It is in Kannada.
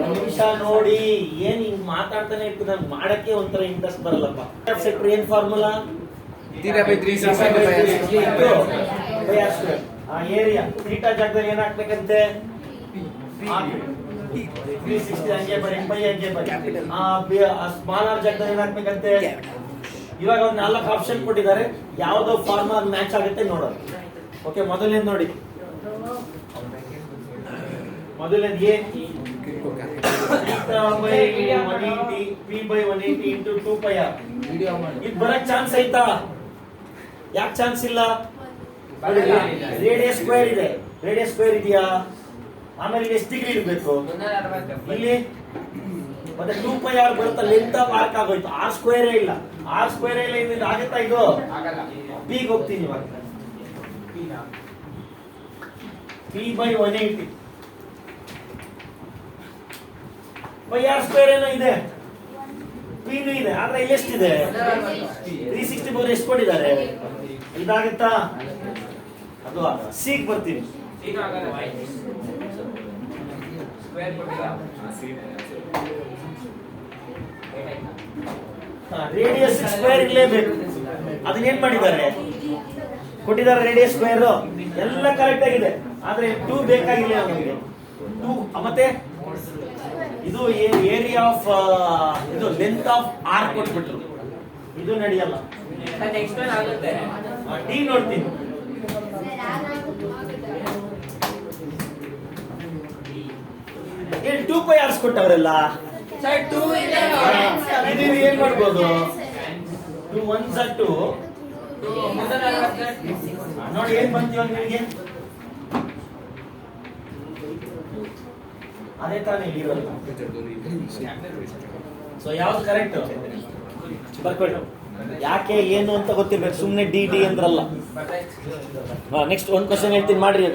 ನಿಮಿಷ ನೋಡಿ ಏನ್ ಹಿಂಗ್ ಮಾತಾಡ್ತಾನೆ ಇರ್ತದೆ, ಮಾಡಕ್ಕೆ ಒಂಥರ ಇಂಟ್ರೆಸ್ಟ್ ಬರಲ್ಲಪ್ಪ. ಸೆಕ್ಟರ್ ಏನ್ ಫಾರ್ಮುಲಾ? ಏರಿಯಾ ಥೀಟಾ ಜಾಗದಲ್ಲಿ ಏನ್ ಹಾಕ್ಬೇಕಂತೆ? 360 ಹಂಗೆ ಬರೀ, ಪೈ ಹಂಗೆ ಬರೀ. ಸ್ಮಾಲ್ ಆರ್ ಜಾಗದಲ್ಲಿ ಏನ್ ಹಾಕ್ಬೇಕಂತೆ? ಇವಾಗ ಒಂದು 4 ಆಪ್ಷನ್ ಕೊಟ್ಟಿದ್ದಾರೆ, ಯಾವ್ದೋ ಫಾರ್ಮುಲಾ ಮ್ಯಾಚ್ ಆಗುತ್ತೆ ನೋಡೋದು. ಓಕೆ, ಮೊದಲನೇದು ನೋಡಿ. ಮೊದಲನೇದು ಎ P/180 into 2πr. ಇದು ಬರಕ್ ಚಾನ್ಸ್ ಐತಾ? ಯಾಕೆ ಚಾನ್ಸ್ ಇಲ್ಲ? ರೇಡಿಯಸ್ ಸ್ಕ್ವೇರ್ ಇದೆ, ರೇಡಿಯಸ್ ಸ್ಕ್ವೇರ್ ಇದೆಯಾ? ಆಮೇಲೆ ಎಷ್ಟು ಡಿಗ್ರಿ ಇರಬೇಕು ಇಲ್ಲಿ? ಮತ್ತೆ 2πr ಬರುತ್ತಾ? ಲೆಂತ್ ಆಫ್ ಆರ್ಕ್ ಆಗೋಯ್ತು, ಆರ್ ಸ್ಕ್ವೇರೇ ಇಲ್ಲ. ಆರ್ ಸ್ಕ್ವೇರೇ ಇಲ್ಲ, ಇದು ಆಗುತ್ತಾ? ಇದು ಪಿಗೆ ಹೋಗ್ತೀನಿ ಇವಾಗ. P/180 r ಸ್ಕ್ವೇರ್ ಏನೋ ಇದೆ, ಪಿನೂ ಇದೆ, ಆದ್ರೆ ಇಲ್ಲಿ ಎಷ್ಟಿದೆ? 360 ಎಷ್ಟು ಕೊಟ್ಟಿದ್ದಾರೆ? ಇದಾಗುತ್ತಾ? ಅದು ಸಿಗ್ ಬರ್ತೀನಿ. ರೇಡಿಯಸ್ ಸ್ಕ್ವೇರ್ ಇರಲೇಬೇಕು. ಅದನ್ನೇನ್ ಮಾಡಿದ್ದಾರೆ? ಕೊಟ್ಟಿದ್ದಾರೆ ರೇಡಿಯಸ್ ಸ್ಕ್ವೇರ್, ಎಲ್ಲ ಕರೆಕ್ಟ್ ಆಗಿದೆ, ಆದ್ರೆ 2 ಬೇಕಾಗಿಲ್ಲ ನಮಗೆ. 2 ಮತ್ತೆ ಇದು ಏರಿಯಾ ಆಫ್ ಇದು ಲೆಂತ್ ಆಫ್ ಆರ್ ಕೊಟ್ಬಿಟ್ರು, ಇದು ನಡೆಯಲ್ಲ. ಡಿ ನೋಡ್ತೀನಿ. ಇಲ್ಲಿ 2πr ಕೊಟ್ಟವರೆಲ್ಲ ಇದು ಏನ್ ಮಾಡ್ಬೋದು? 2 1s are 2. ನೋಡಿ ಏನ್ ಬಂತೀವ ನಿಮಗೆ? ಅದೇ ತಾನೇ ಇಲ್ಲಿರೋದು. ಸೊ ಯಾವ್ದು ಕರೆಕ್ಟ್ ಬರ್ಕೊಳ್ಳಿ. ಯಾಕೆ ಏನು ಅಂತ ಗೊತ್ತಿರ್ಬೇಕು, ಸುಮ್ನೆ ಡಿ ಅಂದ್ರಲ್ಲ. ನೆಕ್ಸ್ಟ್ ಒಂದು ಕ್ವಶನ್ ಹೇಳ್ತೀನಿ ಮಾಡ್ರಿ.